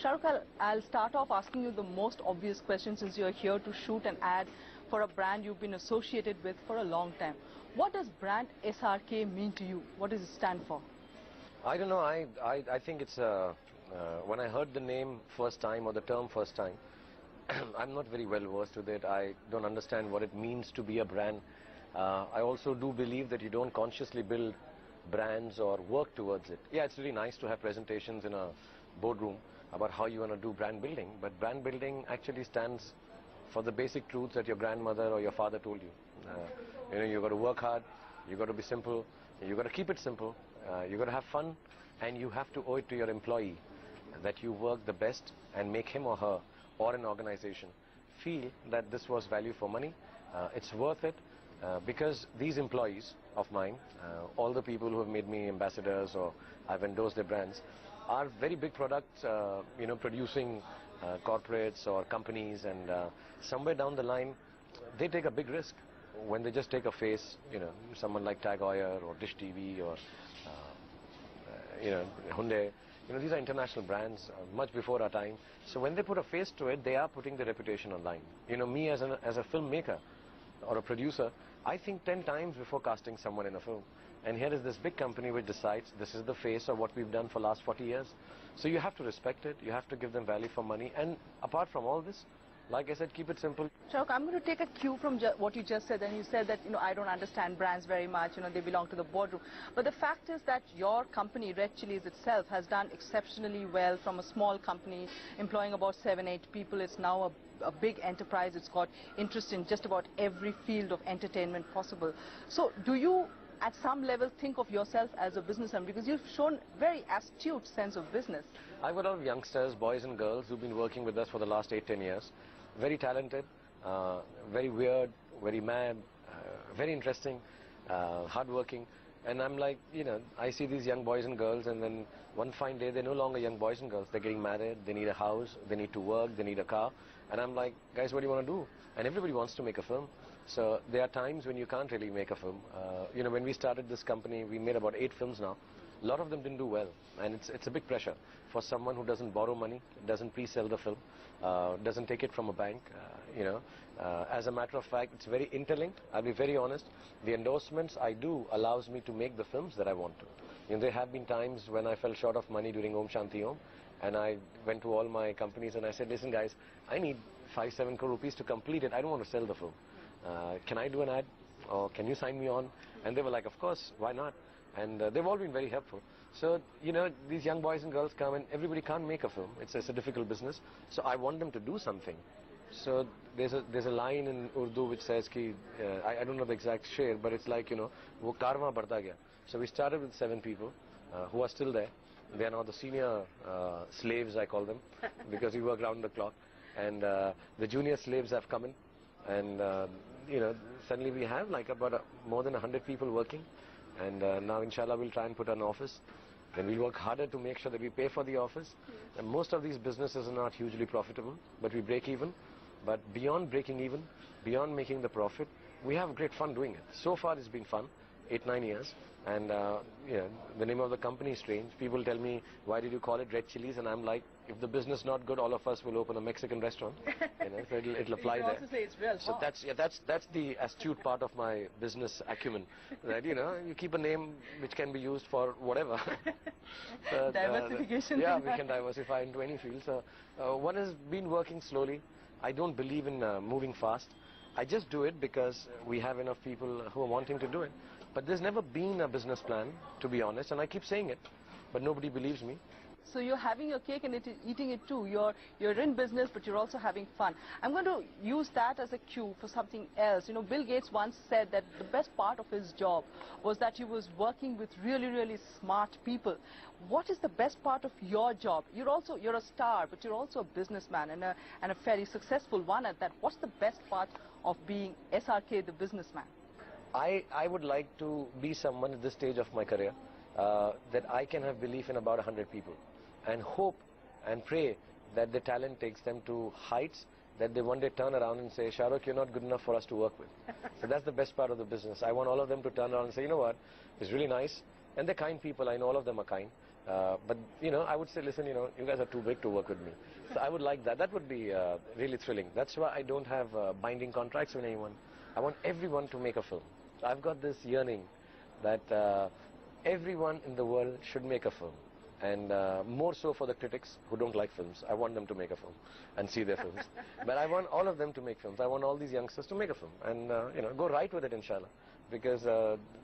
Shah Rukh, I'll start off asking you the most obvious question since you're here to shoot an ad for a brand you've been associated with for a long time. What does brand SRK mean to you? What does it stand for? I don't know. I think it's when I heard the name first time or the term first time, I'm not very well versed with it. I don't understand what it means to be a brand. I also do believe that you don't consciously build brands or work towards it. Yeah, it's really nice to have presentations in a boardroom about how you want to do brand building, but brand building actually stands for the basic truths that your grandmother or your father told you. You got to work hard, you got to be simple, you got to keep it simple, you got to have fun, and you have to owe it to your employee that you work the best and make him or her or an organization feel that this was value for money. It's worth it because these employees of mine, all the people who have made me ambassadors or I've endorsed their brands, are very big products, producing corporates or companies, and somewhere down the line they take a big risk when they just take a face, someone like Tag Heuer or Dish TV or Hyundai. These are international brands much before our time. So when they put a face to it, they are putting their reputation online. Me as a filmmaker or a producer, I think 10 times before casting someone in a film. And here is this big company which decides this is the face of what we've done for the last 40 years. So you have to respect it, you have to give them value for money. And apart from all this, like I said, keep it simple. Shah Rukh, I'm going to take a cue from what you just said, and you said that, I don't understand brands very much, they belong to the boardroom. But the fact is that your company, Red Chillies itself, has done exceptionally well from a small company employing about 7-8 people. It's now a big enterprise. It's got interest in just about every field of entertainment possible. So do you, at some level, think of yourself as a businessman? Because you've shown very astute sense of business. I've got a lot of youngsters, boys and girls, who've been working with us for the last 8-10 years. Very talented, very weird, very mad, very interesting, hardworking. And I'm like, I see these young boys and girls, and then one fine day they're no longer young boys and girls. They're getting married, they need a house, they need to work, they need a car. And I'm like, guys, what do you want to do? And everybody wants to make a film. So there are times when you can't really make a film. When we started this company, we made about 8 films now. A lot of them didn't do well, and it's a big pressure for someone who doesn't borrow money, doesn't pre-sell the film, doesn't take it from a bank. As a matter of fact, it's very interlinked. I'll be very honest. The endorsements I do allows me to make the films that I want to. There have been times when I fell short of money during Om Shanti Om, and I went to all my companies and I said, listen guys, I need 5-7 crore rupees to complete it. I don't want to sell the film. Can I do an ad, or can you sign me on? And they were like, of course, why not? And they've all been very helpful. So, these young boys and girls come, and everybody can't make a film. It's a difficult business. So I want them to do something. So there's a line in Urdu which says, I don't know the exact share, but it's like, wo karwa badhta gaya. So we started with 7 people who are still there. They are now the senior slaves, I call them, because we work round the clock. And the junior slaves have come in. And, suddenly we have like about more than 100 people working. And now, inshallah, we'll try and put an office. Then we'll work harder to make sure that we pay for the office. And most of these businesses are not hugely profitable, but we break even. But beyond breaking even, beyond making the profit, we have great fun doing it. So far, it's been fun, 8-9 years. And, the name of the company is strange. People tell me, why did you call it Red Chillies? And I'm like, if the business is not good, all of us will open a Mexican restaurant. So it'll apply there. Also say it's real. So that's the astute part of my business acumen. That, you keep a name which can be used for whatever. But, diversification. Yeah, we can diversify into any field. So one has been working slowly. I don't believe in moving fast. I just do it because we have enough people who are wanting to do it. But there's never been a business plan, to be honest, and I keep saying it, but nobody believes me. So you're having your cake and eating it too. You're in business, but you're also having fun. I'm going to use that as a cue for something else. Bill Gates once said that the best part of his job was that he was working with really, really smart people. What is the best part of your job? You're a star, but you're also a businessman and a fairly successful one at that. What's the best part of being SRK, the businessman? I would like to be someone at this stage of my career that I can have belief in about 100 people and hope and pray that the talent takes them to heights that they one day turn around and say, Shah Rukh, you're not good enough for us to work with. So that's the best part of the business. I want all of them to turn around and say, you know what, it's really nice. And they're kind people. I know all of them are kind. But, you know, I would say, listen, you know, you guys are too big to work with me. So I would like that. That would be really thrilling. That's why I don't have binding contracts with anyone. I want everyone to make a film. So I've got this yearning that everyone in the world should make a film. And more so for the critics who don't like films. I want them to make a film and see their films. But I want all of them to make films. I want all these youngsters to make a film and, you know, go right with it, inshallah. Because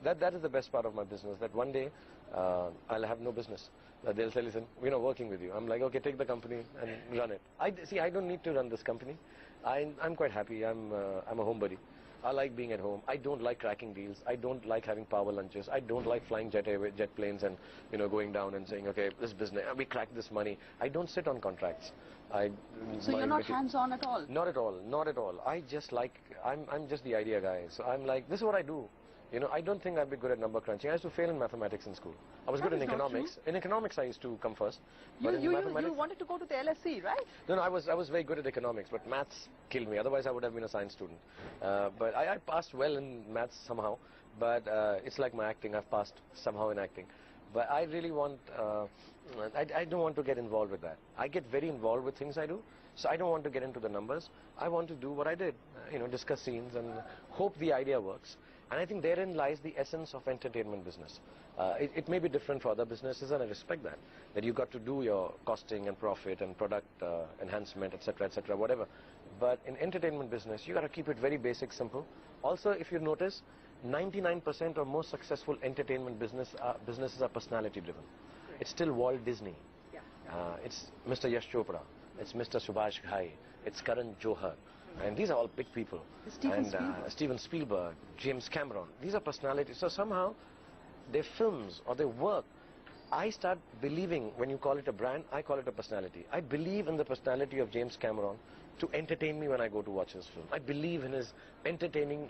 that is the best part of my business, that one day I'll have no business. They'll say, listen, we're not working with you. I'm like, okay, take the company and run it. I don't need to run this company. I'm quite happy. I'm a homebody. I like being at home. I don't like cracking deals. I don't like having power lunches. I don't like flying jet planes and, you know, going down and saying, okay, this business, we cracked this money. I don't sit on contracts. So you're not hands-on at all? Not at all. Not at all. I just like, I'm just the idea guy. So I'm like, this is what I do. You know, I don't think I'd be good at number crunching. I used to fail in mathematics in school. I was good in economics. In economics, I used to come first. But you wanted to go to the LSE, right? No, I was very good at economics, but maths killed me. Otherwise, I would have been a science student. But I passed well in maths somehow. But it's like my acting. I've passed somehow in acting. But I really want, I don't want to get involved with that. I get very involved with things I do. So I don't want to get into the numbers. I want to do what I did, you know, discuss scenes and hope the idea works. And I think therein lies the essence of entertainment business. It may be different for other businesses, and I respect that you got to do your costing and profit and product enhancement, etc., whatever. But in entertainment business, you got to keep it very basic, simple. Also, if you notice, 99% of most successful entertainment businesses are personality driven. It's still Walt Disney. It's Mr. Yash Chopra. It's Mr. Subhash Ghai. It's Karan Johar. And these are all big people. Steven Spielberg, James Cameron. These are personalities. So somehow, their films or their work, I start believing, when you call it a brand, I call it a personality. I believe in the personality of James Cameron to entertain me when I go to watch his film. I believe in his entertaining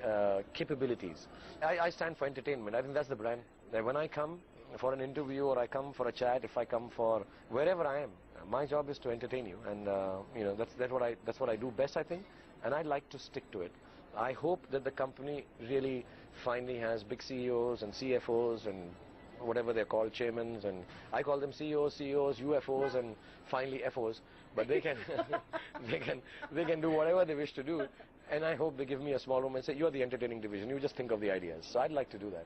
capabilities. I stand for entertainment. I think that's the brand. When I come for an interview or I come for a chat, if I come for wherever I am, my job is to entertain you. And, you know, that's what I do best, I think. And I'd like to stick to it. I hope that the company really finally has big CEOs and CFOs and whatever they're called, chairmans, and I call them CEOs, UFOs, and finally FOs. But they can, they can do whatever they wish to do. And I hope they give me a small room and say, you're the entertaining division. You just think of the ideas. So I'd like to do that.